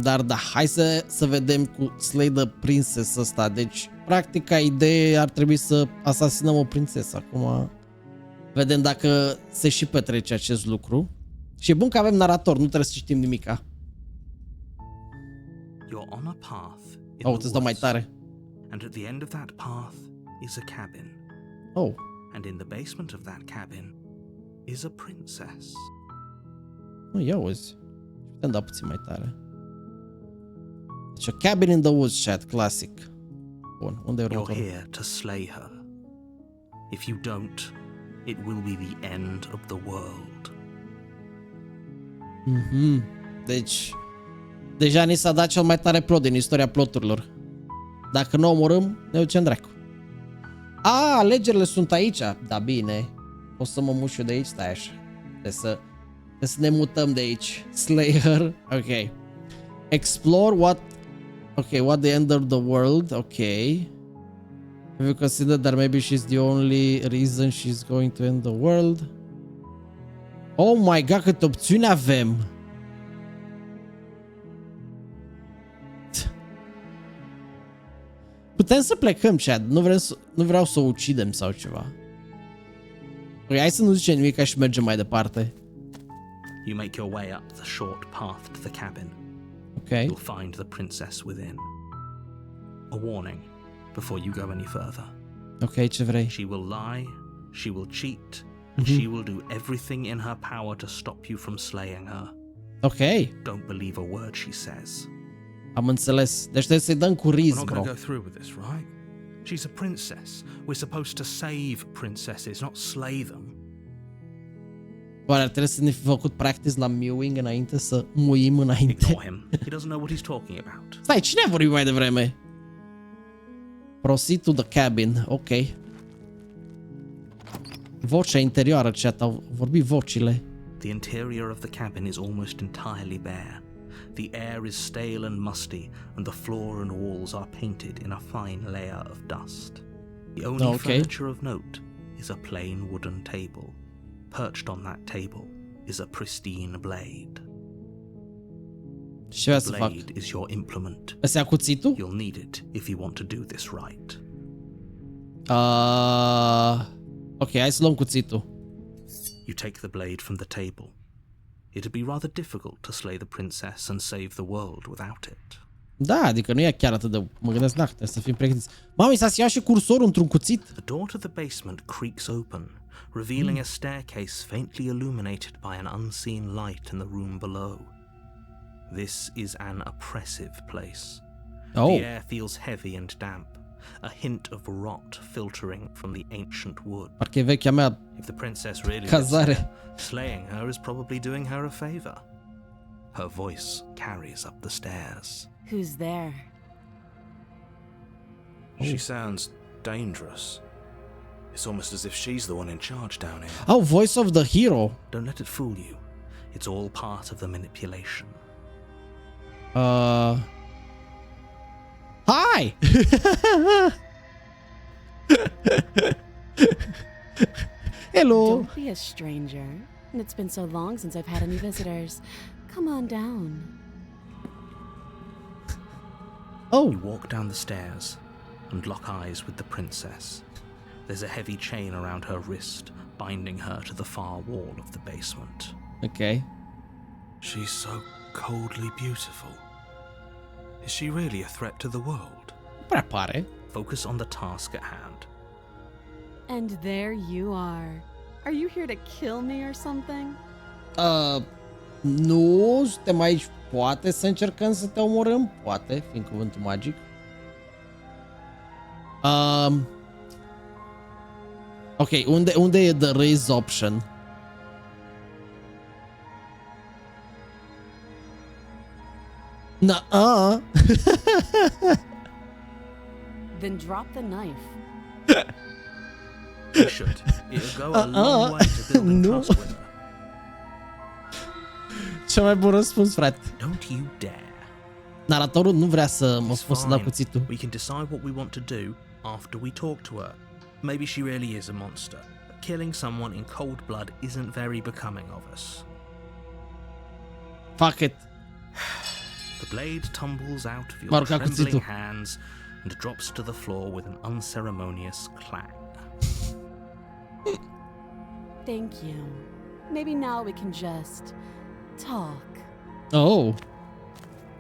Dar da, hai să vedem cu Slay the Princess ăsta. Deci, practic, ca idee ar trebui să asasinăm o prințesă. Acum vedem dacă se și petrece acest lucru. Și e bun că avem narator, nu trebuie să citim nimica. Oh, îți dau mai tare. And at the end of that path is a cabin. Oh. And in the basement of that cabin is a princess. Nu, ia uzi. Putem da puțin mai tare. Deci, a cabin in the woods, chat, clasic. Bun, unde e următorul? You're here to slay her. If you don't, it will be the end of the world. Deci, deja ni s-a dat cel mai tare plot din istoria ploturilor. Dacă nu o omorâm, ne ducem dracu. A, alegerile sunt aici. Da, bine. O să mă muș eu de aici, stai așa. Trebuie să ne mutăm de aici. Slayer, ok. Explore what... Ok, what the end of the world, ok. Have you considered that maybe she's the only reason she's going to end the world? Oh my god, câte opțiuni avem! Putem să plecăm, Chad. Nu vreau să o ucidem sau ceva. Ok, hai să nu zicem nimic și mergem mai departe. You make your way up the short path to the cabin. Okay. You'll find the princess within. A warning before you go any further. Ok, ce vrei? She will lie, she will cheat, and she will do everything in her power to stop you from slaying her. Ok. Don't believe a word she says. Am înțeles. Deci trebuie să-i dăm cu riz, We're not bro. going to go through with this, right? She's a princess. We're supposed to save princesses, not slay them. Oare ar trebui să ne fi făcut practice la mewing înainte să muim înainte? Ignore him. He doesn't know what he's talking about. Stai, cine a vorbit mai devreme? Proceed to the cabin. Ok. Vocea interioară, chat. Au vorbit vocile. The interior of the cabin is almost entirely bare. The air is stale and musty, and the floor and walls are painted in a fine layer of dust. The only furniture of note is a plain wooden table. Perched on that table is a pristine blade. Ce vrea să fac? Blade is your implement. Ăsta e cuțitul? You'll need it if you want to do this right. Ok, hai să luăm cuțitul. You take the blade from the table. It'd be rather difficult to slay the princess and save the world without it. Da, adică nu e chiar atât de... Mă gândesc, da, trebuie să fim pregătiți. Mami, s-a iau și cursorul într-un cuțit. The door to the basement creaks open, revealing a staircase faintly illuminated by an unseen light in the room below. This is an oppressive place. The air feels heavy and damp, a hint of rot filtering from the ancient wood. Parcă e vechea mea If the princess really cazare. lives there, slaying her is probably doing her a favor. Her voice carries up the stairs. Who's there? She sounds dangerous. It's almost as if she's the one in charge down here. Oh, voice of the hero. Don't let it fool you. It's all part of the manipulation. Hi! Hello! Don't be a stranger. It's been so long since I've had any visitors. Come on down. Oh! You walk down the stairs and lock eyes with the princess. There's a heavy chain around her wrist, binding her to the far wall of the basement. Ok. She's so coldly beautiful. Is she really a threat to the world? Prea pare. Focus on the task at hand. And there you are. Are you here to kill me or something? Nu, suntem aici. Poate să încercăm să te omorâm. Poate, fiind cuvântul magic. Ok, unde e the raise option? Nuh-uh. Then drop the knife. You should. It'll go a long way to building trust with her. Cel mai bun răspuns, frate. Don't you dare. Naratorul nu vrea să mă pot să dau cuțitul. We can decide what we want to do after we talk to her. Maybe she really is a monster, but killing someone in cold blood isn't very becoming of us. Fuck it. The The blade tumbles out of your trembling hands and drops to the floor with an unceremonious clang. Thank you. Maybe now we can just talk. Oh.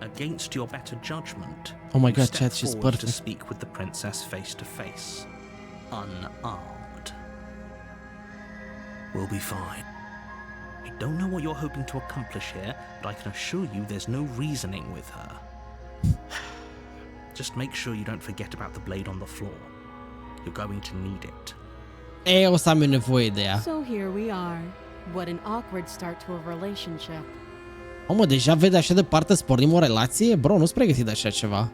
Against your better judgment, Oh my you god, step chat, she's forward to perfect. speak with the princess face to face, unarmed. We'll be fine. I don't know what you're hoping to accomplish here, but I can assure you there's no reasoning with her. Just make sure you don't forget about the blade on the floor. You're going to need it. E, o să am eu nevoie de ea. So here we are. What an awkward start to a relationship. Mă, deja vede așa departe să pornim o relație? Bro, nu-s pregătit de așa ceva.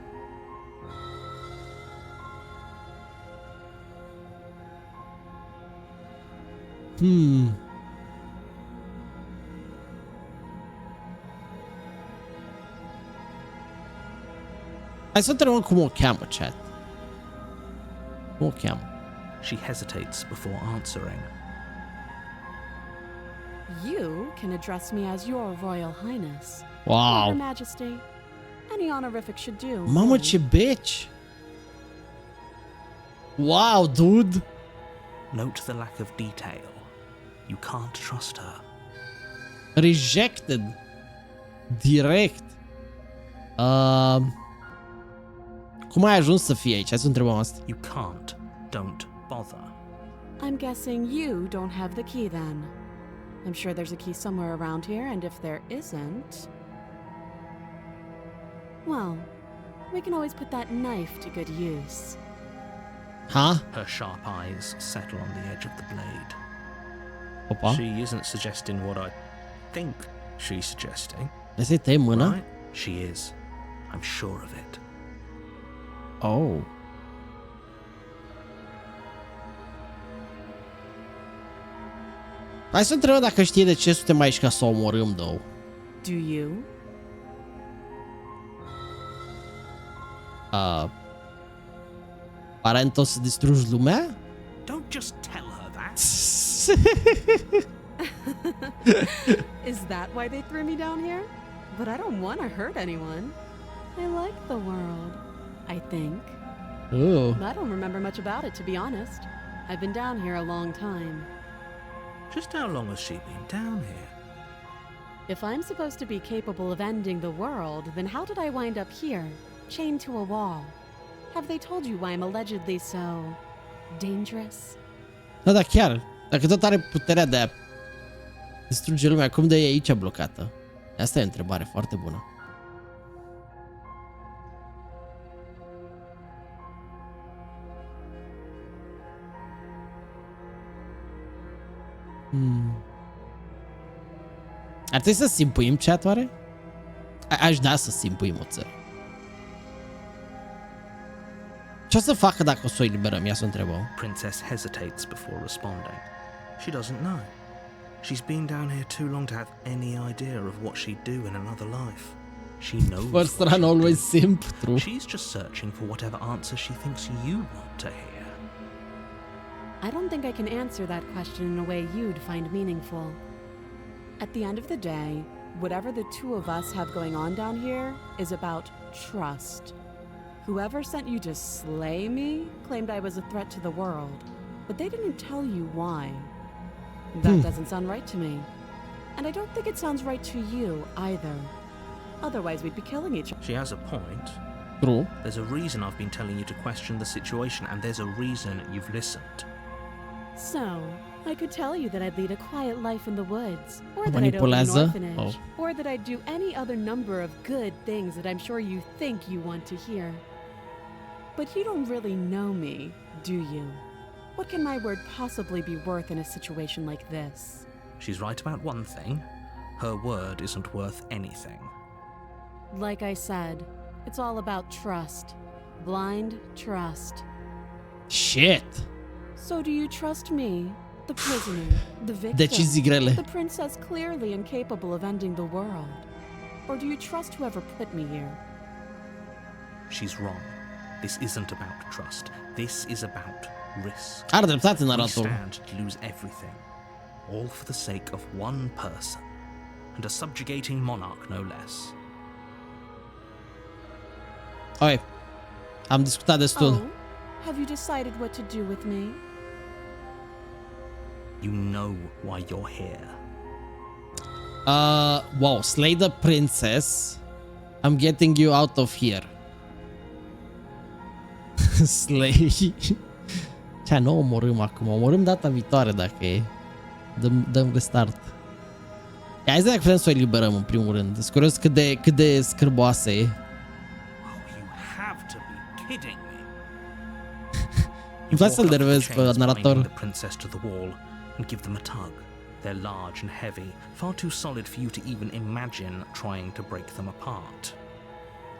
Hai să întrebăm cum o cheamă, chat. Cum o cheamă? She hesitates before answering. You can address me as Your Royal Highness. Or Wow. Her Majesty. Any honorific should do. Mamă, really. ce bitch! Wow, dude! Note the lack of detail. You can't trust her. Rejected. Direct. Cum ai ajuns să fii aici? Hai să întrebăm asta. You can't. Don't bother. I'm guessing you don't have the key then. I'm sure there's a key somewhere around here, and if there isn't... Well, we can always put that knife to good use. Ha? Her sharp eyes settle on the edge of the blade. Opa. She isn't suggesting what I think she's suggesting. Vrei să-i tăi mâna? Right? She is. I'm sure of it. Oh. Hai să întrebăm dacă știe de ce suntem aici ca să o omorâm, though. Do you? Parento să distrugi lumea? Don't just tell her that. Is that why they threw me down here? But I don't want to hurt anyone. I like the world, I think. Oh. I don't remember much about it, to be honest. I've been down here a long time. Just how long has she been down here? If I'm supposed to be capable of ending the world, then how did I wind up here, chained to a wall? Have they told you why I'm allegedly so dangerous? Da, da, chiar. Dacă tot are puterea de a distruge lumea, cum de e aici blocată? Asta e o întrebare foarte bună. Ar trebui să simpuim chat, oare? Aș da să simpuim o țară. Ce o să facă dacă o să o eliberăm? Ia să o întrebăm. Princess hesitates before responding. She doesn't know. She's been down here too long to have any idea of what she'd do in another life. She knows First what run she'd always do. simp, true. She's just searching for whatever answer she thinks you want to hear. I don't think I can answer that question in a way you'd find meaningful. At the end of the day, whatever the two of us have going on down here is about trust. Whoever sent you to slay me claimed I was a threat to the world, but they didn't tell you why. That doesn't sound right to me. And I don't think it sounds right to you either. Otherwise, we'd be killing each other. She has a point. True. There's a reason I've been telling you to question the situation, and there's a reason you've listened. So, I could tell you that I'd lead a quiet life in the woods, or that I'd open an Manipulează? orphanage, or that I'd do any other number of good things that I'm sure you think you want to hear. But you don't really know me, do you? What can my word possibly be worth in a situation like this? She's right about one thing. Her word isn't worth anything. Like I said, it's all about trust. Blind trust. Shit. So do you trust me, the prisoner, the victim, Decizii grele. the princess clearly incapable of ending the world? Or do you trust whoever put me here? She's wrong. This isn't about trust. This is about risk. Are dreptate We naratorul. stand to lose everything, all for the sake of one person, and a subjugating monarch no less. Ok. Am discutat destul. Oh, have you decided what to do with me? You know why you're here. Wow, slay the princess. I'm getting you out of here. Slay. Ce, nu omorâm acum. Omorâm data viitoare dacă e. Dăm restart. Ia, hai să vedem dacă putem să o eliberăm în primul rând. Sunt curios cât de scârboasă e. Oh, you have to be kidding me. Îmi place să-l dervez pe narator. The princess to the wall and give them a tug. They're large and heavy, far too solid for you to even imagine trying to break them apart.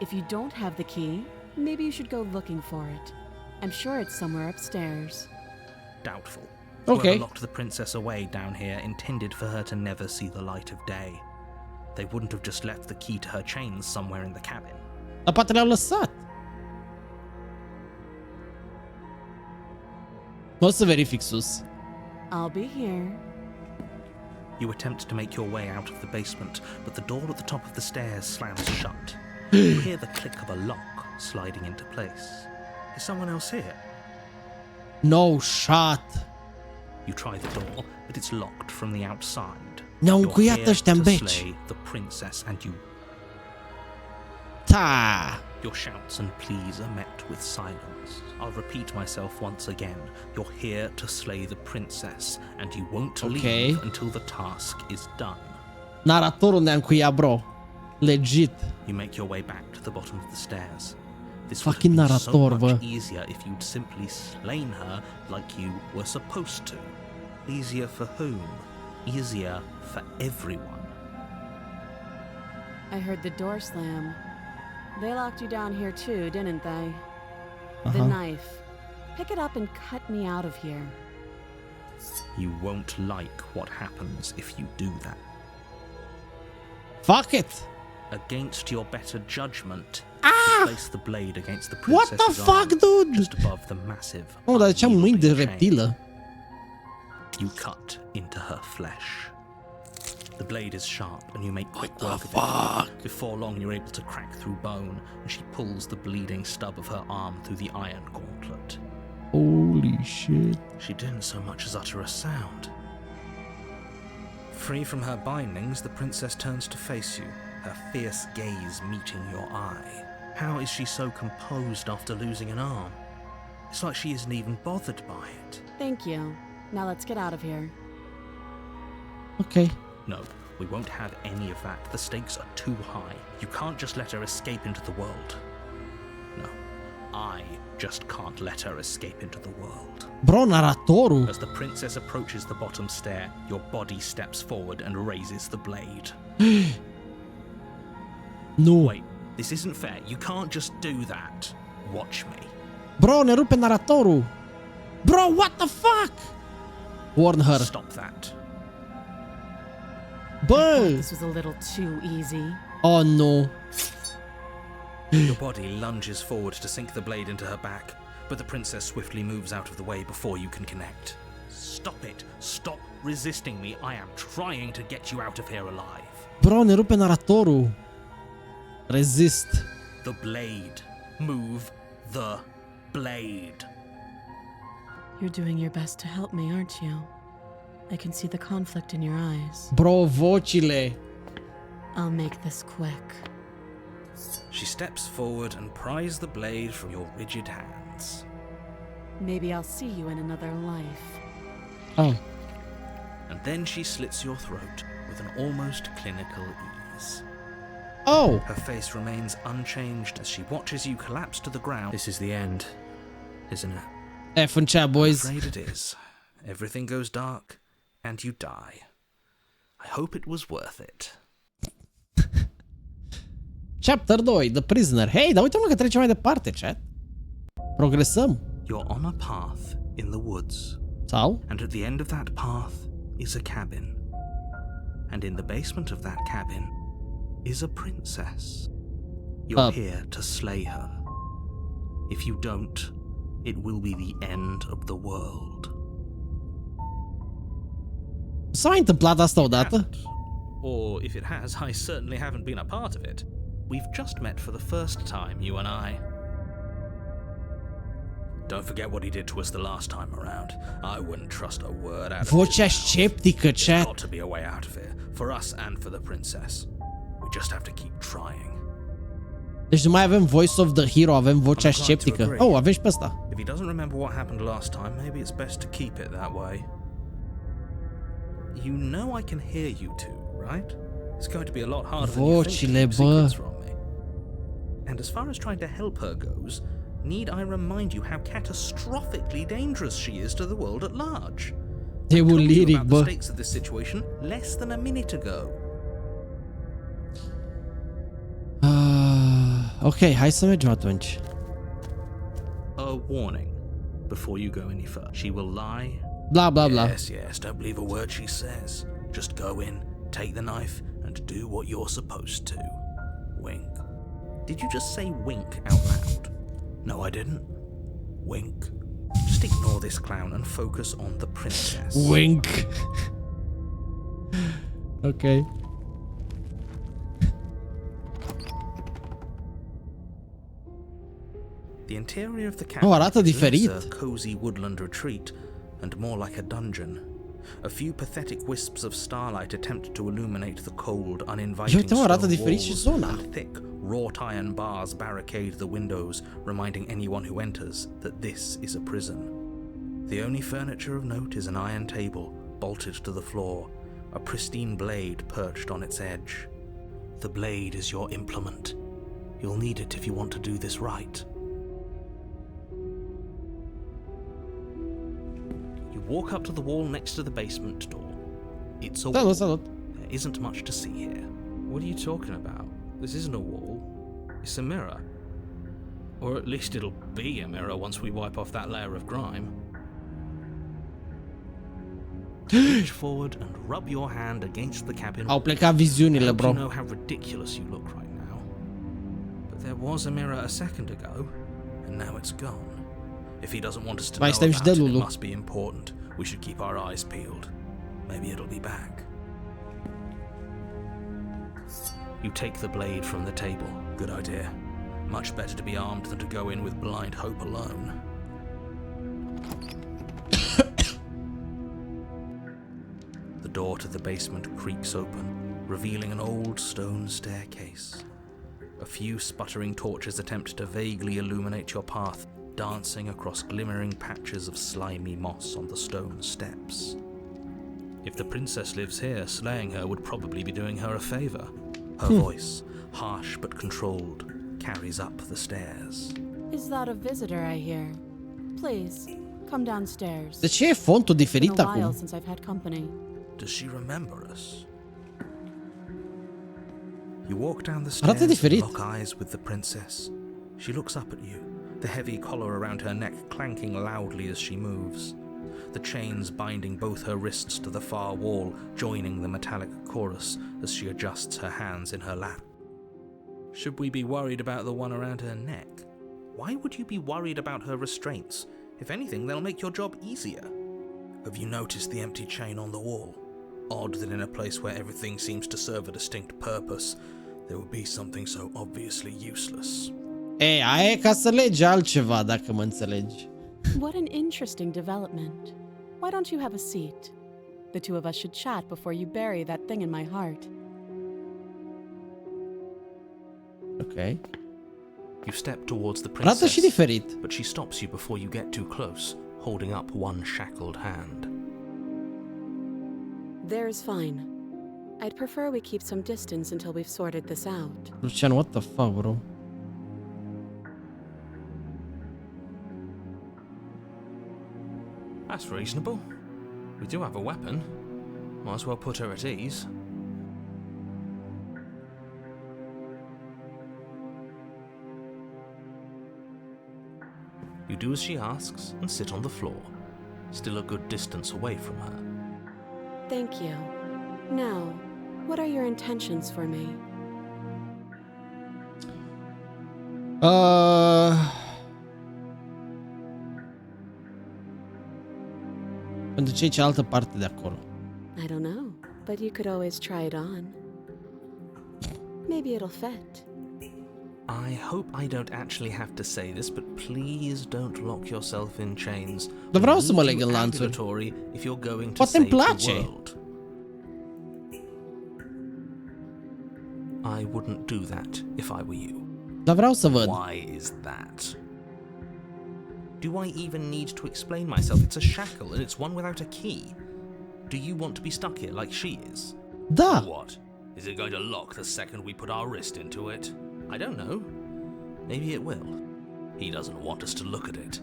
If you don't have the key, maybe you should go looking for it. I'm sure it's somewhere upstairs. Doubtful. Okay. Whoever locked the princess away down here intended for her to never see the light of day. They wouldn't have just left the key to her chains somewhere in the cabin. Dar poate le-au lăsat. O să verific sus. I'll be here. You attempt to make your way out of the basement, but the door at the top of the stairs slams shut. You hear the click of a lock sliding into place. Is someone else here? No shot. You try the door, but it's locked from the outside. Ne-au You're încuiat here ăștia în to beci. slay the princess, and Ta. your shouts and pleas are met with silence. I'll repeat myself once again. You're here to slay the princess, and you won't leave until the task is done. Naratorul ne-a încuiat, bro. Legit. You make your way back to the bottom of the stairs. This Fucking would have been narator, so bă. much easier if you'd simply slain her like you were supposed to. Easier for whom? Easier for everyone. I heard the door slam. They locked you down here too, didn't they? The knife. Pick it up and cut me out of here. You won't like what happens if you do that. Fuck it. Against your better judgment, you place the blade against the What princess's the fuck, arm, dude? just above the massive. Oh, dar ce-am mâini de unyielding chain. reptilă. You cut into her flesh. The blade is sharp, and you make quick What work the of fuck? it. Before long, you're able to crack through bone, and she pulls the bleeding stub of her arm through the iron gauntlet. Holy shit. She didn't so much as utter a sound. Free from her bindings, the princess turns to face you, her fierce gaze meeting your eye. How is she so composed after losing an arm? It's like she isn't even bothered by it. Thank you. Now let's get out of here. Ok. No, we won't have any of that. The stakes are too high. You can't just let her escape into the world. No, I just can't let her escape into the world. Bro, naratorul. As the princess approaches the bottom stair, your body steps forward and raises the blade. Nu. Wait, this isn't fair. You can't just do that. Watch me. Bro, ne rupe naratorul. Bro, what the fuck? Warn her. Stop that. Bă. This was a little too easy. Oh, nu. Your body lunges forward to sink the blade into her back, but the princess swiftly moves out of the way before you can connect. Stop it. Stop resisting me. I am trying to get you out of here alive. Bro, ne rupe naratorul. Resist. The blade. Move the blade. You're doing your best to help me, aren't you? I can see the conflict in your eyes. Bro, vocile. I'll make this quick. She steps forward and pries the blade from your rigid hands. Maybe I'll see you in another life. Oh. And then she slits your throat with an almost clinical ease. Oh. Her face remains unchanged as she watches you collapse to the ground. This is the end, isn't it? F în chat, boys. I'm afraid it is. Everything goes dark, and you die. I hope it was worth it. Chapter 2, The Prisoner. Hei, dar uite mă că trecem mai departe, chat. Progresăm. You're on a path in the woods. Sau? And at the end of that path is a cabin. And in the basement of that cabin is a princess. You're here to slay her. If you don't, it will be the end of the world. S-a mai întâmplat asta odată? Or if it has, I certainly haven't been a part of it. We've just met for the first time, you and I. Don't forget what he did to us the last time around. I wouldn't trust a word out of Vocea his mouth. sceptică, There's chat. got to be a way out of here, for us and for the princess. We just have to keep trying. Deci nu mai avem voice of the hero, avem vocea sceptică. Oh, avem și pe ăsta. If he doesn't remember what happened last time, maybe it's best to keep it that way. You know I can hear you two, right? It's going to be a lot harder than you think to keep secrets from me. And as far as trying to help her goes, need I remind you how catastrophically dangerous she is to the world at large? E un lyric, the bă. stakes of this situation less than a minute ago. Ok, hai să mergem atunci. A warning before you go any further. She will lie. Bla, bla, bla. Yes, don't believe a word she says. Just go in, take the knife, and do what you're supposed to. Wink. Did you just say wink out loud? No, I didn't. Wink. Just ignore this clown and focus on the princess. Wink. Ok. The interior of the cabin arată is diferit. less a cozy woodland retreat and more like a dungeon. A few pathetic wisps of starlight attempt to illuminate the cold, uninviting arată stone diferit și walls, zona. and thick, wrought iron bars barricade the windows, reminding anyone who enters that this is a prison. The only furniture of note is an iron table, bolted to the floor, a pristine blade perched on its edge. The blade is your implement. You'll need it if you want to do this right. Walk up to the wall next to the basement door. It's a wall. Salut. There isn't much to see here. What are you talking about? This isn't a wall. It's a mirror. Or at least it'll be a mirror once we wipe off that layer of grime. Reach forward and rub your hand against the cabin. Au plecat viziunile, bro. You know how ridiculous you look right now. But there was a mirror a second ago, and now it's gone. If he doesn't want us to know about it, it must be important. We should keep our eyes peeled. Maybe it'll be back. You take the blade from the table. Good idea. Much better to be armed than to go in with blind hope alone. The door to the basement creaks open, revealing an old stone staircase. A few sputtering torches attempt to vaguely illuminate your path, dancing across glimmering patches of slimy moss on the stone steps. If the princess lives here, slaying her would probably be doing her a favor. Her voice, harsh but controlled, carries up the stairs. Is that a visitor I hear? Please, come downstairs. De ce e fontul diferit It's been a while acum? since I've had company. Does she remember us? You walk down the Arată stairs and diferit. lock eyes with the princess. She looks up at you, the heavy collar around her neck clanking loudly as she moves. The chains binding both her wrists to the far wall, joining the metallic chorus as she adjusts her hands in her lap. Should we be worried about the one around her neck? Why would you be worried about her restraints? If anything, they'll make your job easier. Have you noticed the empty chain on the wall? Odd that in a place where everything seems to serve a distinct purpose, there would be something so obviously useless. Ei, aia e ca să legi altceva, dacă mă înțelegi. What an interesting development. Why don't you have a seat? The two of us should chat before you bury that thing in my heart. Ok. You step towards the Arată și princess, diferit. but she stops you before you get too close, holding up one shackled hand. There's fine. I'd prefer we keep some distance until we've sorted this out. Lucian, what the fuck, bro? That's reasonable. We do have a weapon. Might as well put her at ease. You do as she asks and sit on the floor, still a good distance away from her. Thank you. Now, what are your intentions for me? Pentru ce e cealaltă parte de acolo? I don't know, but you could always try it on. Maybe it'll fit. I hope I don't actually have to say this, but please don't lock yourself in chains. Dar vreau să mă leg în lanțuri. If you're going to Poate îmi save the place. world. I wouldn't do that if I were you. Dar vreau să văd. Why is that? Do I even need to explain myself? It's a shackle and it's one without a key. Do you want to be stuck here like she is? Da. What? Is it going to lock the second we put our wrist into it? I don't know. Maybe it will. He doesn't want us to look at it.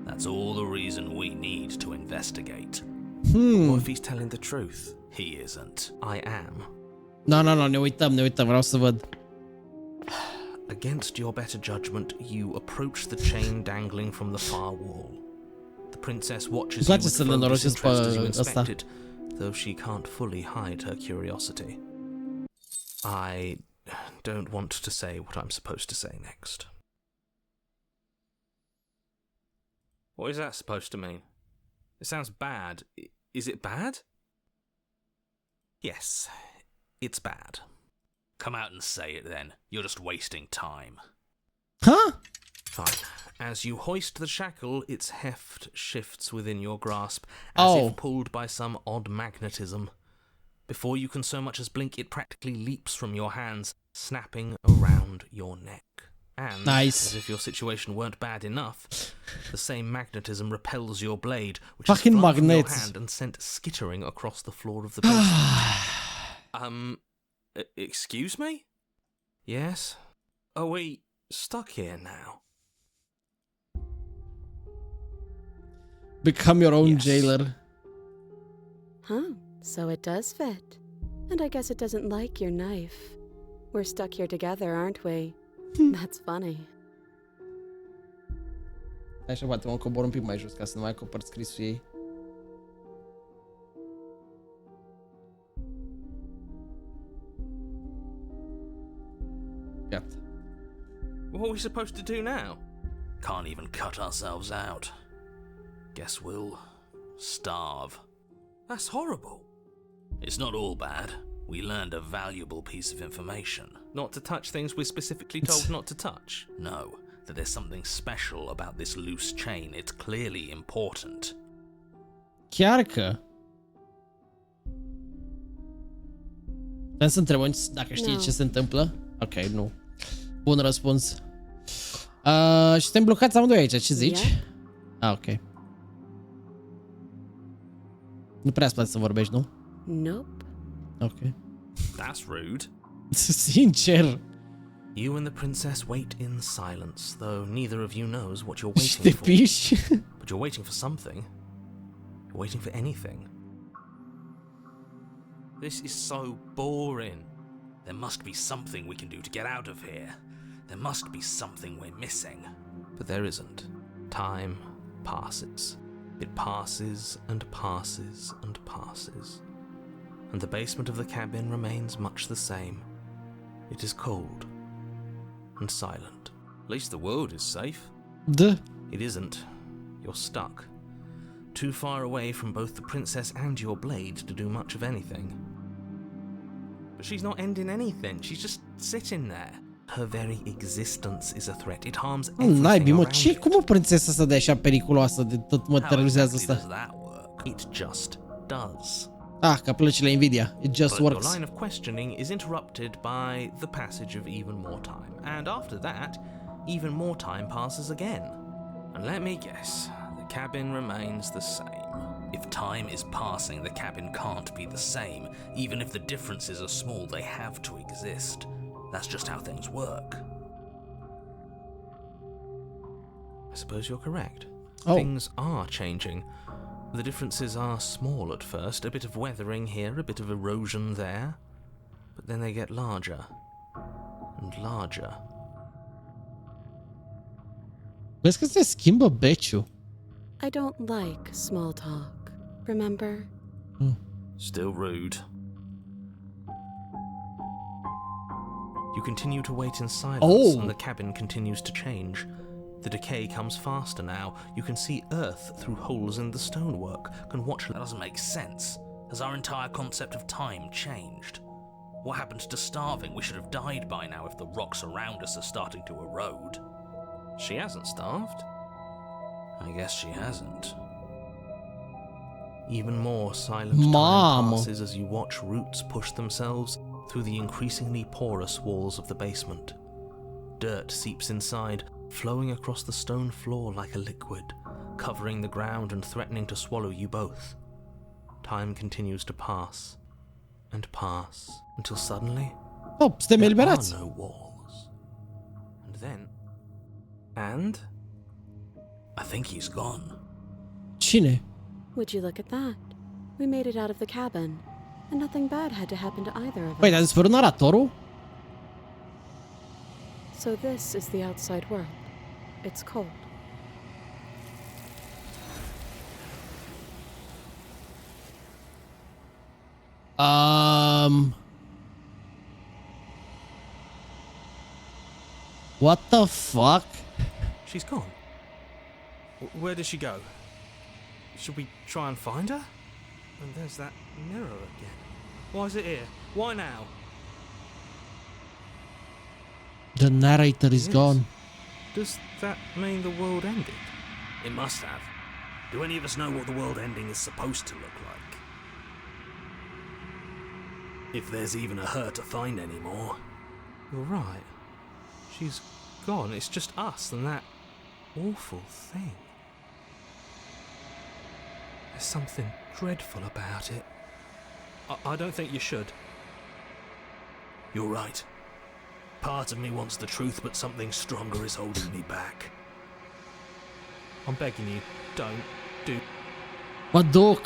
That's all the reason we need to investigate. What if he's telling the truth? He isn't. I am. No, ne uităm, vreau să văd. Against your better judgment, you approach the chain dangling from the far wall. The princess watches you with focused interest as you inspect it, though she can't fully hide her curiosity. I don't want to say what I'm supposed to say next. What is that supposed to mean? It sounds bad. Is it bad? Yes, it's bad. Come out and say it then. You're just wasting time. Huh? Fine. As you hoist the shackle, its heft shifts within your grasp, as if pulled by some odd magnetism. Before you can so much as blink, it practically leaps from your hands, snapping around your neck. And, nice. as if your situation weren't bad enough, the same magnetism repels your blade, which Fucking is flung from your magnets. hand and sent skittering across the floor of the basement. Excuse me? Yes? Are we stuck here now? Become your own Yes. jailer. Huh, so it does fit. And I guess it doesn't like your knife. We're stuck here together, aren't we? That's funny. Așa, poate mă cobor un pic mai jos ca să nu mai acopăr scrisul ei. Gata. What are we supposed to do now? Can't even cut ourselves out. Guess we'll starve. That's horrible. It's not all bad. We learned a valuable piece of information. Not to touch things we're specifically told not to touch? No, that there's something special about this loose chain. It's clearly important. Chiar că... Vreau să întrebăm dacă știi ce se întâmplă. Ok, nu. Bun răspuns. Și suntem blocați amândoi aici, ce zici? Yeah. Ah, ok. Nu prea îți place să vorbești, nu? Nope. Ok. That's rude. Sincer. You and the princess wait in silence, though neither of you knows what you're Și te waiting for. piși? But you're waiting for something. You're waiting for anything. This is so boring. There must be something we can do to get out of here. There must be something we're missing. But there isn't. Time passes. It passes and passes and passes. And the basement of the cabin remains much the same. It is cold and silent. At least the world is safe. Da. It isn't. You're stuck. Too far away from both the princess and your blade to do much of anything. But she's not ending anything. She's just sitting there. Her very existence is a threat. It harms everything Naibii, mă, around ce? it. Cum o prințesă asta de așa periculoasă de tot mă How terorizează exactly asta? does that work? It just does. Ah, ca plăcile Nvidia. It just But your works. line of questioning is interrupted by the passage of even more time. And after that, even more time passes again. And let me guess, the cabin remains the same. If time is passing, the cabin can't be the same. Even if the differences are small, they have to exist. That's just how things work. I suppose you're correct. Oh. Things are changing. The differences are small at first, a bit of weathering here, a bit of erosion there, but then they get larger and larger. Vezi că se schimbă beciul. I don't like small talk, remember? Still rude. You continue to wait in silence, and the cabin continues to change. The decay comes faster now. You can see earth through holes in the stonework, can watch... That doesn't make sense. Has our entire concept of time changed? What happens to starving? We should have died by now if the rocks around us are starting to erode. She hasn't starved. I guess she hasn't. Even more silent time passes as you watch roots push themselves through the increasingly porous walls of the basement. Dirt seeps inside, flowing across the stone floor like a liquid, covering the ground and threatening to swallow you both. Time continues to pass and pass until suddenly suntem there eliberați. are no walls. And then... And? I think he's gone. Cine? Would you look at that? We made it out of the cabin, and nothing bad had to happen to either of Păi, dar us. dispărut naratorul? So this is the outside world. It's cold. What the fuck? She's gone. Where did she go? Should we try and find her? And there's that mirror again. Why is it here? Why now? The narrator is Yes. gone. Does that mean the world ended? It must have. Do any of us know what the world ending is supposed to look like? If there's even a her to find anymore. You're right. She's gone. It's just us and that awful thing. There's something dreadful about it. I don't think you should. You're right. Part of me wants the truth, but something stronger is holding me back. I'm begging you, don't do... Mă duc.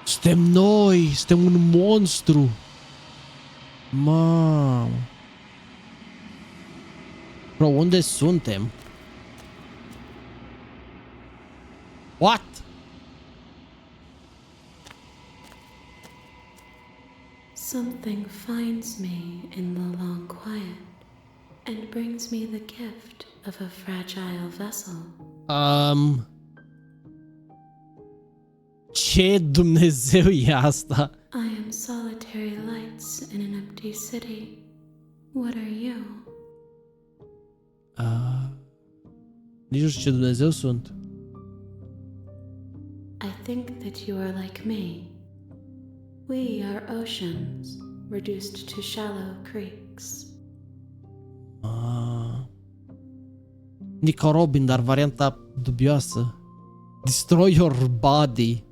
Suntem noi, suntem un monstru. Mamă. Bro, unde suntem? What? Something finds me in the long quiet and brings me the gift of a fragile vessel. Ce Dumnezeu e asta? I am solitary lights in an empty city. What are you? Nici nu știu ce Dumnezeu sunt. I think that you are like me. We are oceans, reduced to shallow creeks. Nico Robin, dar varianta dubioasă. Destroy your body.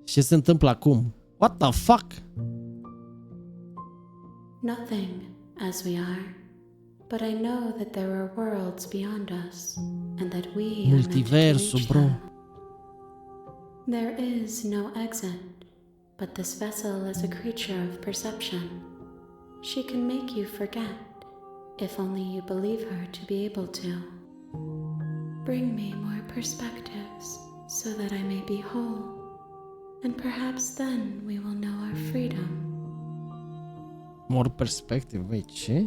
Ce se întâmplă acum? What the fuck? Nothing, as we are. But I know that there are worlds beyond us, and that we are meant to Multiversul, reach bro. them. There is no exit, but this vessel is a creature of perception. She can make you forget, if only you believe her to be able to. Bring me more perspectives, so that I may be whole, and perhaps then we will know our freedom. More perspective, băi, ce?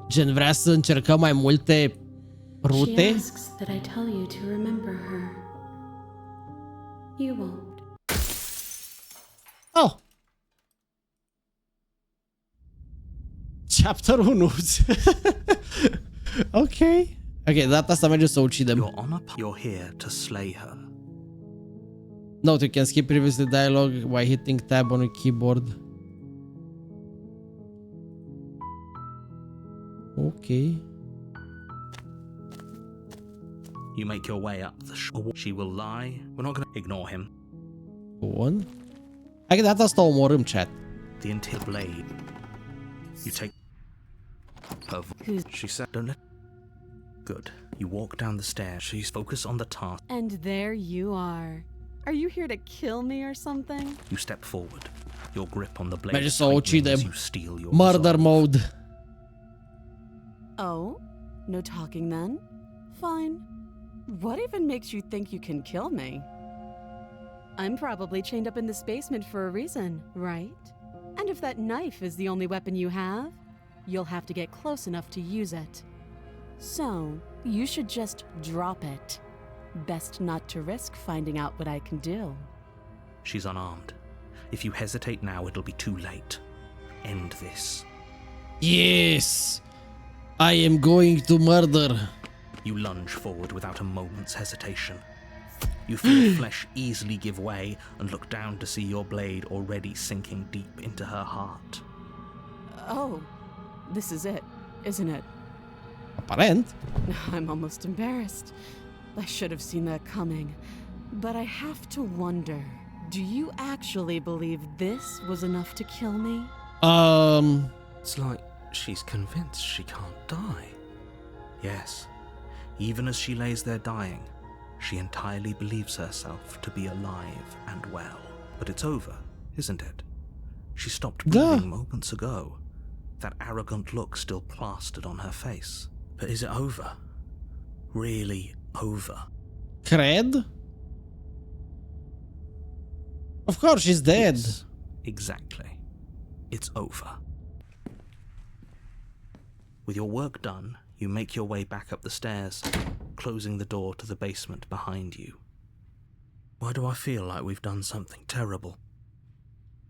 Gen, vrea să încercăm mai multe rute? She asks that I tell you to remember her. You won't. Oh! Chapter 1. Ok. Ok, data asta merge să o ucidem. You're here to slay her. Note, you can skip previously dialogue by hitting tab on a keyboard. Ok. You make your way up the shore. She will lie. We're not going to ignore him. Bun. Hai că data asta o omorâm, chat. The interior blade. You take her. She said, "Don't let." Good. You walk down the stairs. She's focused on the task. And there you are. Are you here to kill me or something? You step forward. Your grip on the blade. Merge să o ucidem. You steal your Murder resolve. mode. Oh? No talking then? Fine. What even makes you think you can kill me? I'm probably chained up in this basement for a reason, right? And if that knife is the only weapon you have, you'll have to get close enough to use it. So, you should just drop it. Best not to risk finding out what I can do. She's unarmed. If you hesitate now, it'll be too late. End this. Yes! I am going to murder. You lunge forward without a moment's hesitation. You feel flesh easily give way and look down to see your blade already sinking deep into her heart. Oh, this is it, isn't it? Aparent. I'm almost embarrassed. I should have seen that coming. But I have to wonder, do you actually believe this was enough to kill me? It's like she's convinced she can't die. Yes, even as she lays there dying, she entirely believes herself to be alive and well. But it's over, isn't it? She stopped breathing moments ago. That arrogant look still plastered on her face. But is it over? Really over? Cred? Of course she's dead. Yes, exactly. It's over. With your work done, you make your way back up the stairs, closing the door to the basement behind you. Why do I feel like we've done something terrible?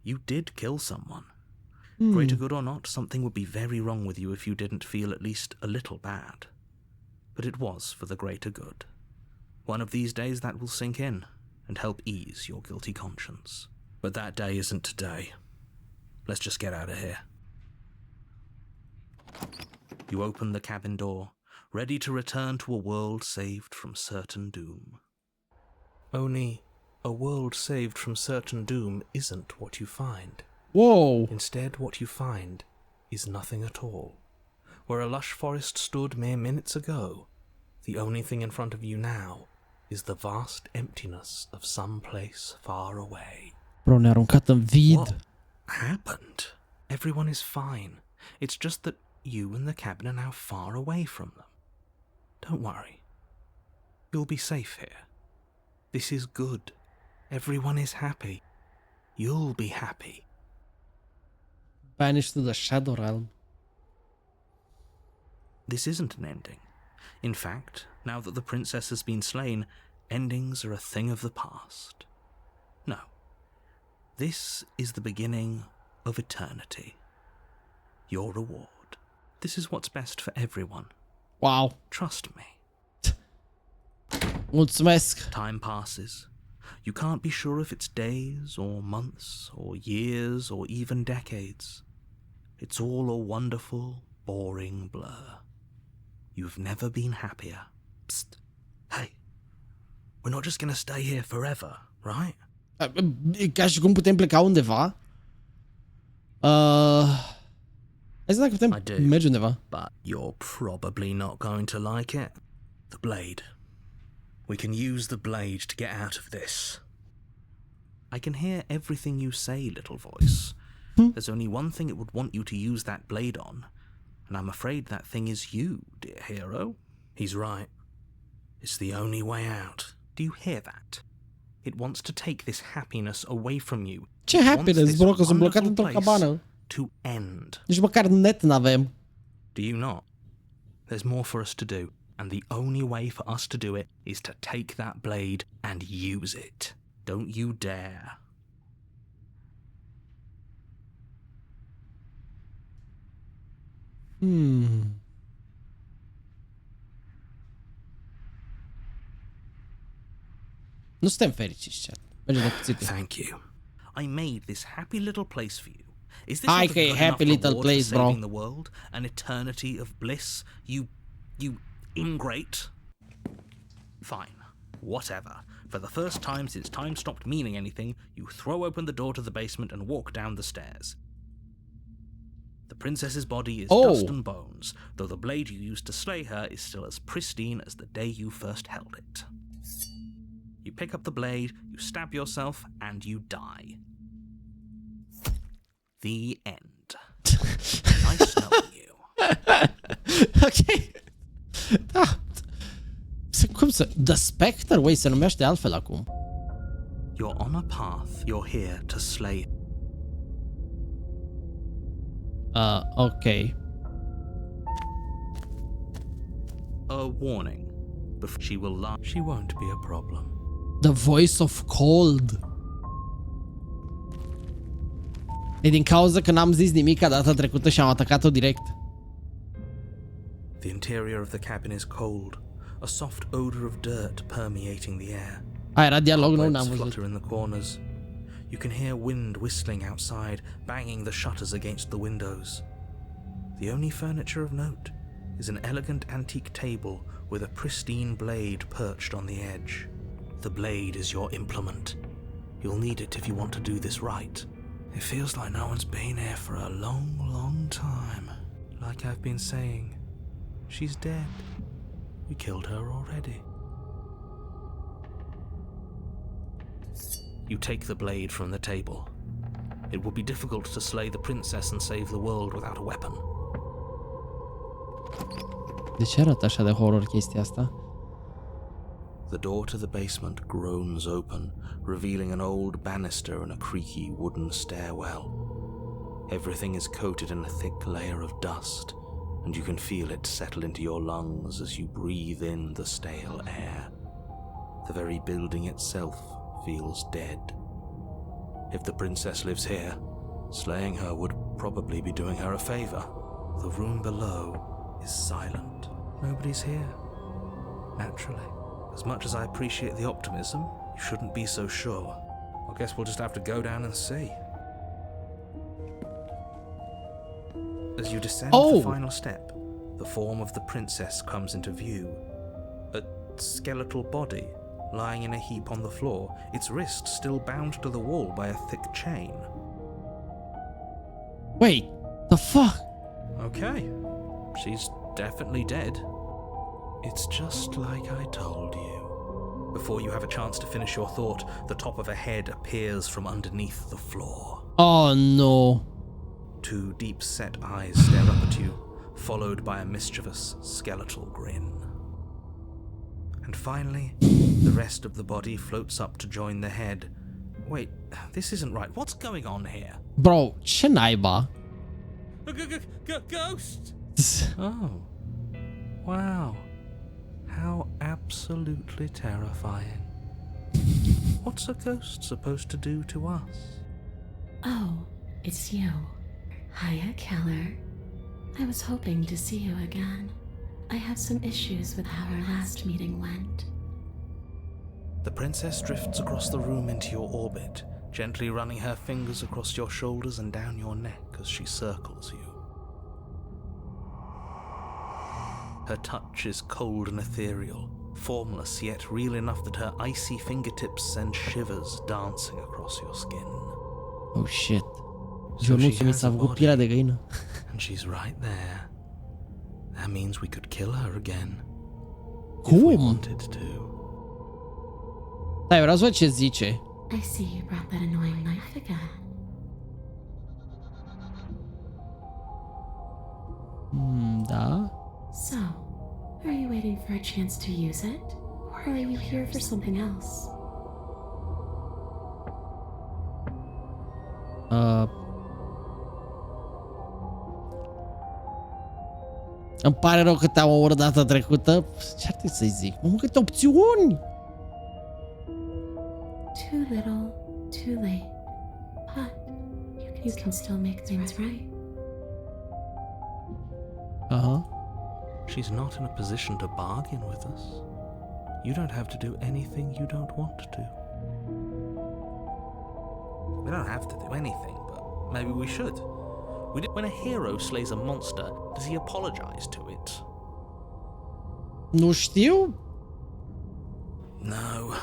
You did kill someone. Greater good or not, something would be very wrong with you if you didn't feel at least a little bad. But it was for the greater good. One of these days that will sink in and help ease your guilty conscience. But that day isn't today. Let's just get out of here. You open the cabin door, ready to return to a world saved from certain doom. Only, a world saved from certain doom isn't what you find. Whoa. Instead, what you find is nothing at all. Where a lush forest stood mere minutes ago, the only thing in front of you now is the vast emptiness of some place far away. Bro, ne-a aruncat în vid. What happened? Everyone is fine. It's just that you and the cabin are now far away from them. Don't worry. You'll be safe here. This is good. Everyone is happy. You'll be happy. Banished to the Shadow Realm. This isn't an ending. In fact, now that the princess has been slain, endings are a thing of the past. No. This is the beginning of eternity. Your reward. This is what's best for everyone. Wow. Trust me. Mulțumesc. Time passes. You can't be sure if it's days or months or years or even decades. It's all a wonderful, boring blur. You've never been happier. Psst. Hey. We're not just gonna stay here forever, right? E ca și cum putem pleca undeva. Hai să dacă putem merge undeva. But you're probably not going to like it. The blade. We can use the blade to get out of this. I can hear everything you say, little voice. There's only one thing it would want you to use that blade on, and I'm afraid that thing is you, dear hero. He's right. It's the only way out. Do you hear that? It wants to take this happiness away from you. Ce happiness, bro, că sunt blocat într-o cabană. To end. Nici măcar net n-avem. Do you not? There's more for us to do, and the only way for us to do it is to take that blade and use it. Don't you dare. Nu suntem fericiți, chat. Merge de cuțitul. Thank you. I made this happy little place for you. Is this Hai not că e a good happy enough little reward for place, bro. saving the world? An eternity of bliss? You ingrate? Fine. Whatever. For the first time since time stopped meaning anything, you throw open the door to the basement and walk down the stairs. The princess's body is dust and bones, though the blade you used to slay her is still as pristine as the day you first held it. You pick up the blade, you stab yourself, and you die. The end. Nice knowing you. Ok. Da. Cum să... The Spectre? Wait, se numește altfel acum. You're on a path. You're here to slay. Okay. A warning. She will lie. She won't be a problem. The voice of cold. E din cauza că n-am zis nimic data trecută și am atacat-o direct. The interior of the cabin is cold, a soft odor of dirt permeating the air. Era dialog, nu n-am văzut. Flutter in the corners. You can hear wind whistling outside, banging the shutters against the windows. The only furniture of note is an elegant antique table with a pristine blade perched on the edge. The blade is your implement. You'll need it if you want to do this right. It feels like no one's been here for a long, long time. Like I've been saying, she's dead. We killed her already. You take the blade from the table. It would be difficult to slay the princess and save the world without a weapon. De ce arată așa de horror chestia asta? The door to the basement groans open, revealing an old banister and a creaky wooden stairwell. Everything is coated in a thick layer of dust, and you can feel it settle into your lungs as you breathe in the stale air. The very building itself feels dead. If the princess lives here, slaying her would probably be doing her a favor. The room below is silent. Nobody's here. Naturally. As much as I appreciate the optimism, you shouldn't be so sure. I guess we'll just have to go down and see. As you descend the final step, the form of the princess comes into view. A skeletal body lying in a heap on the floor, its wrist still bound to the wall by a thick chain. Wait, the fuck? Okay, she's definitely dead. It's just like I told you. Before you have a chance to finish your thought, the top of a head appears from underneath the floor. Oh no. Two deep-set eyes stare up at you, followed by a mischievous skeletal grin. And finally, the rest of the body floats up to join the head. Wait, this isn't right. What's going on here? Bro, ce naiba? Ghost! Oh. Wow. How absolutely terrifying. What's a ghost supposed to do to us? Oh, it's you. Hiya, Keller. I was hoping to see you again. I have some issues with how our last meeting went. The princess drifts across the room into your orbit, gently running her fingers across your shoulders and down your neck as she circles you. Her touch is cold and ethereal, formless yet real enough that her icy fingertips send shivers dancing across your skin. Oh shit. Ionuț mi s-a făcut pielea de găină. And she's right there. That means we could kill her again. Cum? If we wanted to. Da, vreau să văd ce zice. I see you brought that annoying knife again. Da. So, are you waiting for a chance to use it? Or are you here for something else? Îmi pare rău că te-am omorât data trecută. Ce ar trebui să-i zic? Mă, câte opțiuni! Too little, too late. But you can still make things right. She's not in a position to bargain with us. You don't have to do anything you don't want to. We don't have to do anything, but maybe we should. When a hero slays a monster, does he apologize to it? Nu știu. No.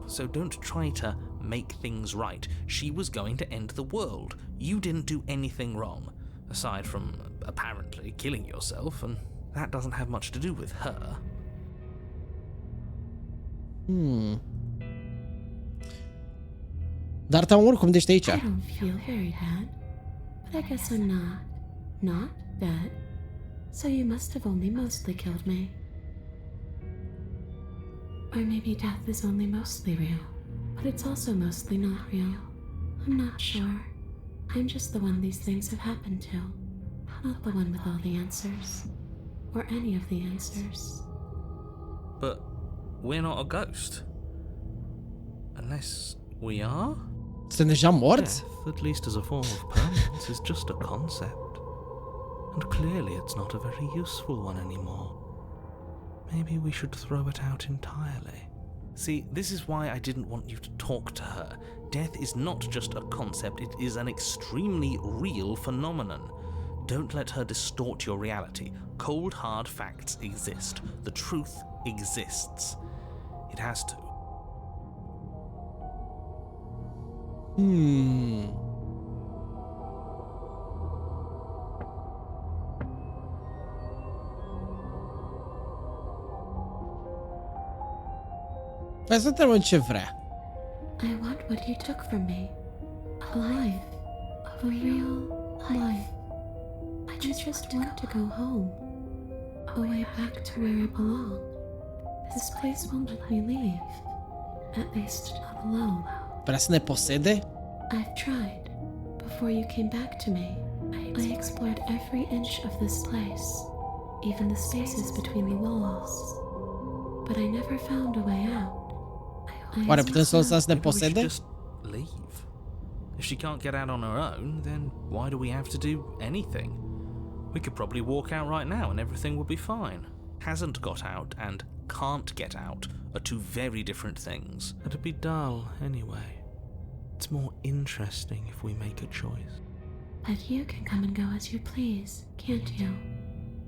So don't try to make things right. She was going to end the world. You didn't do anything wrong, aside from apparently killing yourself, and that doesn't have much to do with her. Dar te-am oricum de aici. I don't feel very bad, but I guess I'm not dead. So you must have only mostly killed me. Or maybe death is only mostly real, but it's also mostly not real. I'm not sure. I'm just the one these things have happened to, not the one with all the answers. Or any of the answers. But we're not a ghost. Unless we are? Sunt deja morți? Death, at least as a form of permanence, is just a concept. And clearly it's not a very useful one anymore. Maybe we should throw it out entirely. See, this is why I didn't want you to talk to her. Death is not just a concept, it is an extremely real phenomenon. Don't let her distort your reality. Cold, hard facts exist. The truth exists. It has to. Hai să întrebăm ce vrea. I want what you took from me. A life. A real life. I just want to go home. Away back to where I belong. This place won't let me leave. At least not alone. Vrea să ne posede? I've tried. Before you came back to me, I explored every inch of this place, even the spaces between the walls. But I never found a way out. Oare putem să o lăsăm să ne Maybe we should posede? just leave. If she can't get out on her own, then why do we have to do anything? We could probably walk out right now and everything would be fine. Hasn't got out and can't get out are two very different things. It'd be dull anyway. It's more interesting if we make a choice. But you can come and go as you please, can't you?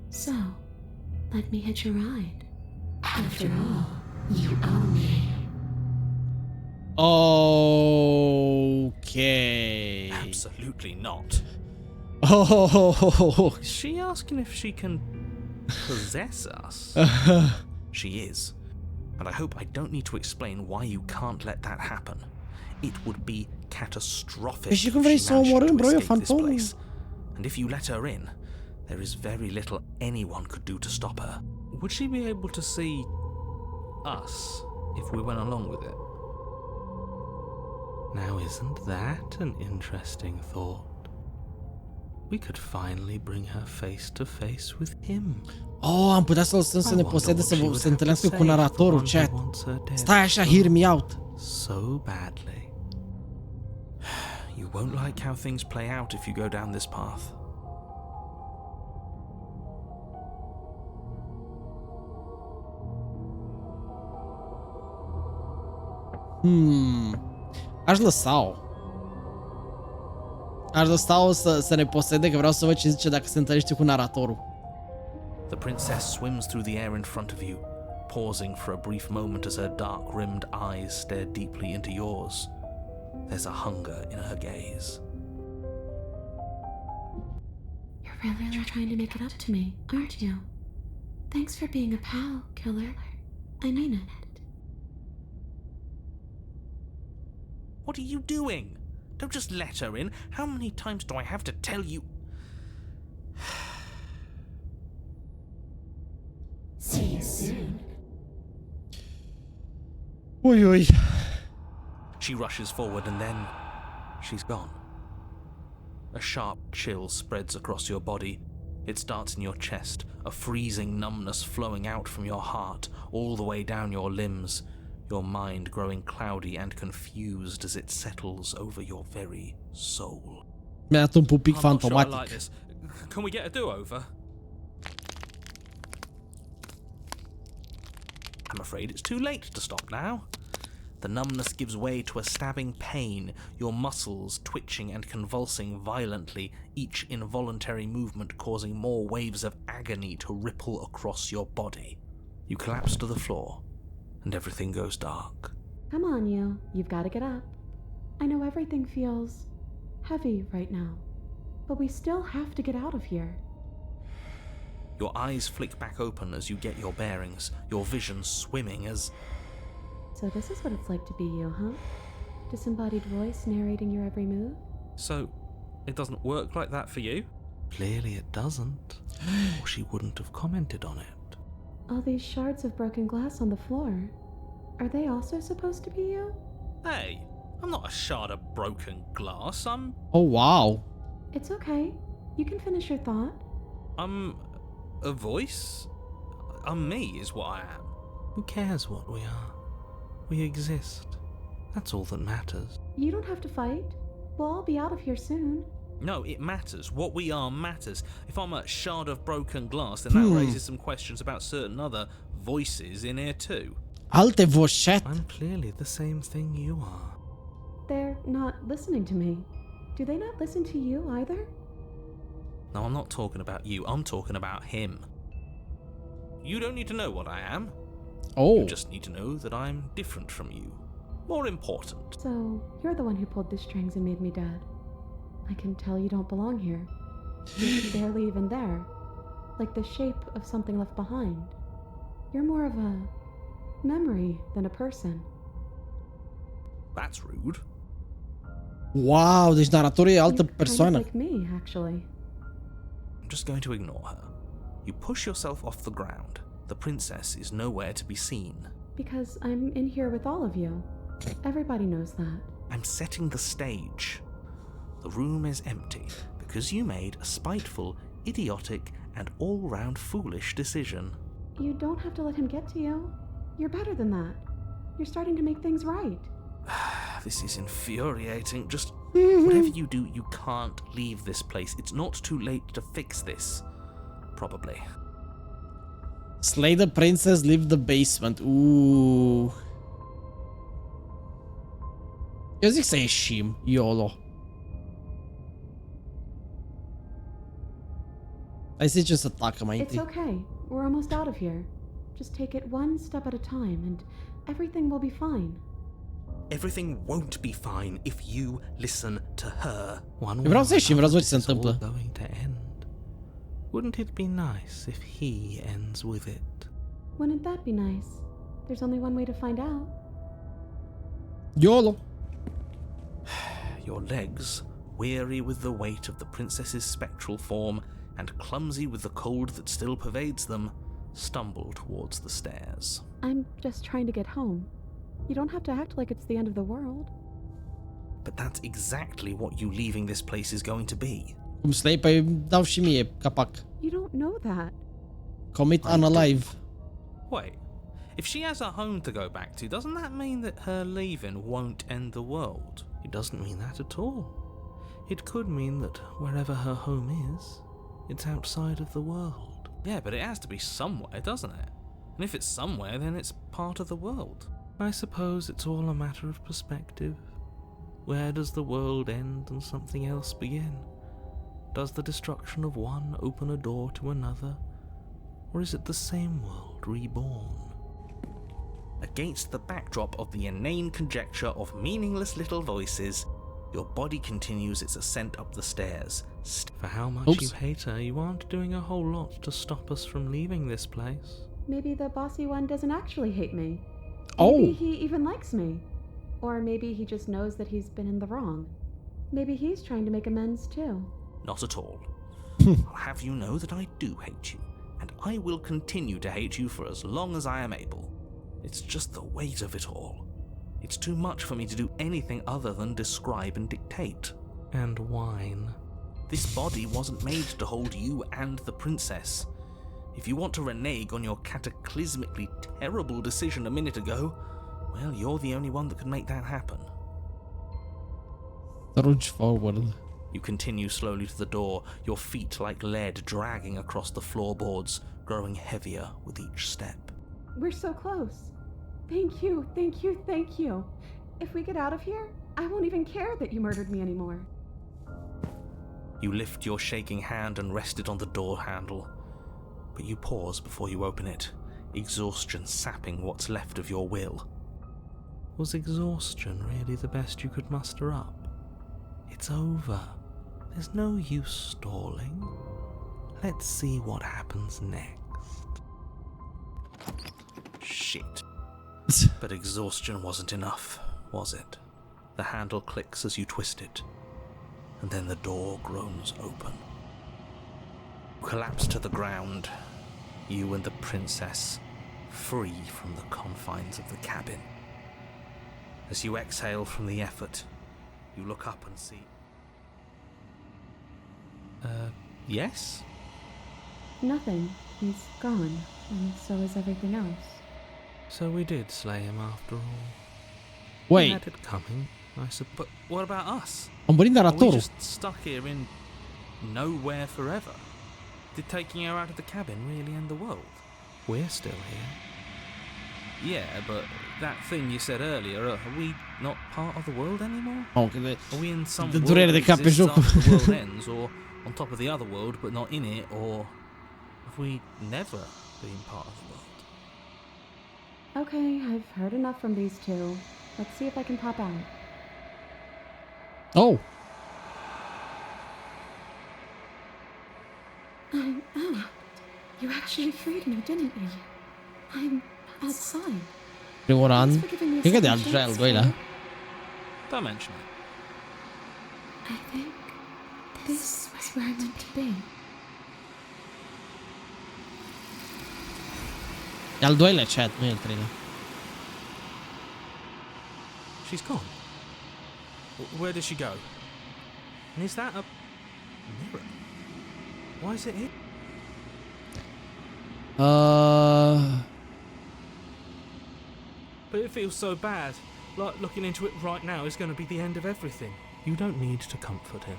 So, let me hitch a ride. After all, you own me. Okay. Absolutely not. Oh. Is she asking if she can possess us? She is. And I hope I don't need to explain why you can't let that happen. It would be catastrophic Păi și if cum vrei she să managed omorâm, to bro, e escape this fantomul. place. And if you let her in, there is very little anyone could do to stop her. Would she be able to see us if we went along with it? Now isn't that an interesting thought? We could finally bring her face to face with him. Oh, am putea să lăsăm să ne posede, să se întâlnească cu naratorul, chat. Stai așa, hear me out. So badly. You won't like how things play out if you go down this path. Aș lăsa-o. Aș lăsa-o să ne posede, că vreau să văd ce zice dacă se întâlnește cu naratorul. The princess swims through the air in front of you, pausing for a brief moment as her dark-rimmed eyes stare deeply into yours. There's a hunger in her gaze. You're really trying to make it up to me, aren't you? Thanks for being a pal, killer. I mean it. What are you doing? Don't just let her in. How many times do I have to tell you? See you soon. Ui. She rushes forward and then she's gone. A sharp chill spreads across your body. It starts in your chest, a freezing numbness flowing out from your heart, all the way down your limbs, your mind growing cloudy and confused as it settles over your very soul. Mi-a dat un pupic I'm not sure I like fantomatic. this. Can we get a do-over? I'm afraid it's too late to stop now. The numbness gives way to a stabbing pain, your muscles twitching and convulsing violently, each involuntary movement causing more waves of agony to ripple across your body. You collapse to the floor, and everything goes dark. Come on, you. You've got to get up. I know everything feels heavy right now, but we still have to get out of here. Your eyes flick back open as you get your bearings, your vision swimming as... So this is what it's like to be you, huh? Disembodied voice narrating your every move? So, it doesn't work like that for you? Clearly it doesn't, or she wouldn't have commented on it. All these shards of broken glass on the floor. Are they also supposed to be you? Hey, I'm not a shard of broken glass. I'm Oh, wow. It's okay. You can finish your thought. a voice. I'm me is what I am. Who cares what we are? We exist. That's all that matters. You don't have to fight. We'll all be out of here soon. No, it matters. What we are matters. If I'm a shard of broken glass, then that raises some questions about certain other voices in here too. Alte voșet. I'm clearly the same thing you are. They're not listening to me. Do they not listen to you either? No, I'm not talking about you. I'm talking about him. You don't need to know what I am. Oh. You just need to know that I'm different from you. More important. So, you're the one who pulled the strings and made me dead. I can tell you don't belong here. You're barely even there. Like the shape of something left behind. You're more of a memory than a person. That's rude. Wow, deci naratorul e altă You're persoană. kind of like me, actually. I'm just going to ignore her. You push yourself off the ground. The princess is nowhere to be seen. Because I'm in here with all of you. Everybody knows that. I'm setting the stage. The room is empty because you made a spiteful, idiotic, and all-round foolish decision. You don't have to let him get to you. You're better than that. You're starting to make things right. This is infuriating. Just whatever you do, you can't leave this place. It's not too late to fix this. Probably. Slay the princess, leave the basement. Uuu. Eu zic să ieșim, YOLO. Hai să zicem să tacă mai It's întâi. okay. We're almost out of here. Just take it one step at a time and everything will be fine. Everything won't be fine if you listen to her. One Vreau să ieșim, vreau să văd ce se it's all întâmplă. going to end. Wouldn't it be nice if he ends with it? Wouldn't that be nice? There's only one way to find out. YOLO. Your legs, weary with the weight of the princess's spectral form and clumsy with the cold that still pervades them, stumble towards the stairs. I'm just trying to get home. You don't have to act like it's the end of the world. But that's exactly what you leaving this place is going to be. Cum Slay, păi dau și mie capac. You don't know that. Commit unalive. Wait, if she has a home to go back to, doesn't that mean that her leaving won't end the world? It doesn't mean that at all. It could mean that wherever her home is, it's outside of the world. Yeah, but it has to be somewhere, doesn't it? And if it's somewhere, then it's part of the world. I suppose it's all a matter of perspective. Where does the world end and something else begin? Does the destruction of one open a door to another? Or is it the same world reborn? Against the backdrop of the inane conjecture of meaningless little voices, your body continues its ascent up the stairs. For how much Oops. you hate her, you aren't doing a whole lot to stop us from leaving this place. Maybe the bossy one doesn't actually hate me. Oh. Maybe he even likes me. Or maybe he just knows that he's been in the wrong. Maybe he's trying to make amends too. Not at all. I'll have you know that I do hate you, and I will continue to hate you for as long as I am able. It's just the weight of it all. It's too much for me to do anything other than describe and dictate. And whine. This body wasn't made to hold you and the princess. If you want to renege on your cataclysmically terrible decision a minute ago, well, you're the only one that can make that happen. Trudge forward. You continue slowly to the door, your feet like lead dragging across the floorboards, growing heavier with each step. We're so close. Thank you, thank you, thank you. If we get out of here, I won't even care that you murdered me anymore. You lift your shaking hand and rest it on the door handle, but you pause before you open it, exhaustion sapping what's left of your will. Was exhaustion really the best you could muster up? It's over. There's no use stalling. Let's see what happens next. Shit. But exhaustion wasn't enough, was it? The handle clicks as you twist it, and then the door groans open. You collapse to the ground, you and the princess, free from the confines of the cabin. As you exhale from the effort, you look up and see... yes? Nothing. He's gone, and so is everything else. So we did slay him after all. Wait. We had it coming, I suppose. But what about us? Am murit Are we naratorul. just stuck here in nowhere forever? Did taking her out of the cabin really end the world? We're still here. Yeah, but that thing you said earlier, are we not part of the world anymore? Ok, de... Are we in some De world durere that de cap pe exists jocul. after the world ends, or on top of the other world but not in it, or have we never been part of the world? Okay, I've heard enough from these two. Let's see if I can pop out. Oh, I'm out. You actually freed me, didn't you? I'm outside. primul Thanks rând. for giving me a Cred că de second al chance, doilea. Fred. Don't mention it. I think this is where I meant to be. E al doilea chat, nu e al treilea. She's gone. Where did she go? And is that a mirror? Why is it here? But it feels so bad. Like looking into it right now is going to be the end of everything. You don't need to comfort him.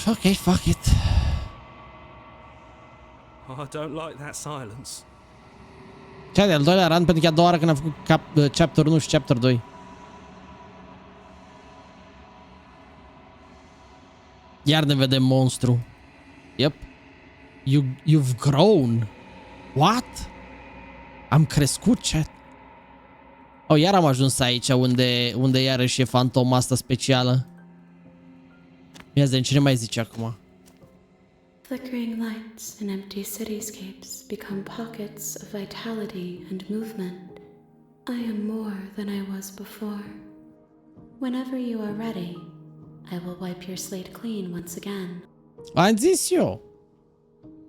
Ok, fuck it. Oh, I don't like that silence. Cea de al doilea run, pentru că e a doua oară când am făcut chapter 1 și chapter 2. Iar ne vedem monstru. Yep. You've grown. What? Am crescut, chat. Oh, iar am ajuns aici unde iarăși e fantoma asta specială. Ia zi, cine mai zice acum? Flickering lights in empty cityscapes become pockets of vitality and movement. I am more than I was before. Whenever you are ready, I will wipe your slate clean once again. Am zis eu.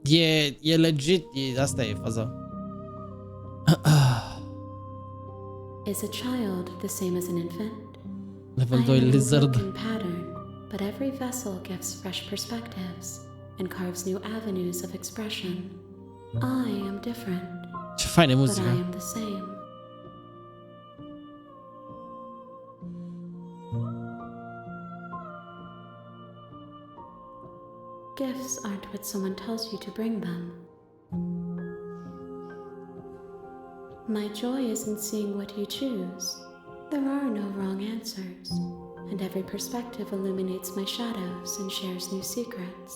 E legit, asta e faza. Is a child the same as an infant? Level I 2 am in a lizard. broken pattern, but every vessel gives fresh perspectives and carves new avenues of expression. I am different, Ce faină but I muzica. am the same. Gifts aren't what someone tells you to bring them. My joy is in seeing what you choose. There are no wrong answers, and every perspective illuminates my shadows and shares new secrets.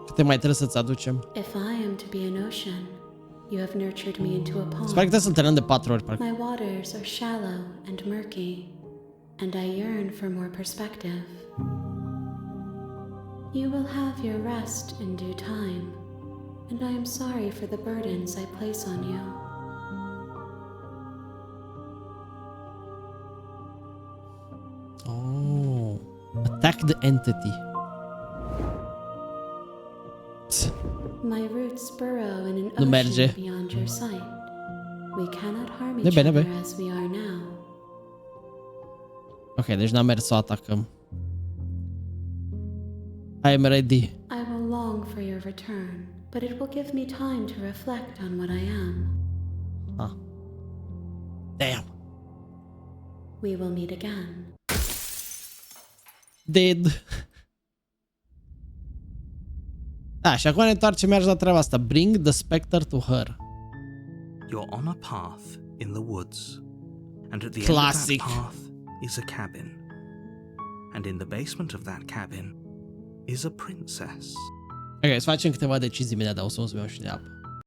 Câte mai trebuie să-ți aducem? If I am to be an ocean, you have nurtured me into a Sper că pond. trebuie să-l terminăm de 4 ori, parcă. My waters are shallow and murky, and I yearn for more perspective. You will have your rest in due time, and I am sorry for the burdens I place on you. Oh. Attack the entity. My roots burrow in an Nu merge. ocean beyond your sight. We cannot harm Ne each bine, other bine. as we are now. Ok, deci n-am mers să o atacăm. I am ready. I will long for your return, but it will give me time to reflect on what I am. Ah. Damn. We will meet again. Dead. Da, și acum ne întoarcem iarăși la treaba asta. Bring the specter to her. You're on a path in the woods, and at the Classic. end of that path is a cabin. And in the basement of that cabin is a princess. Ok, să facem câteva decizii imediat, dar o să mă și de apă.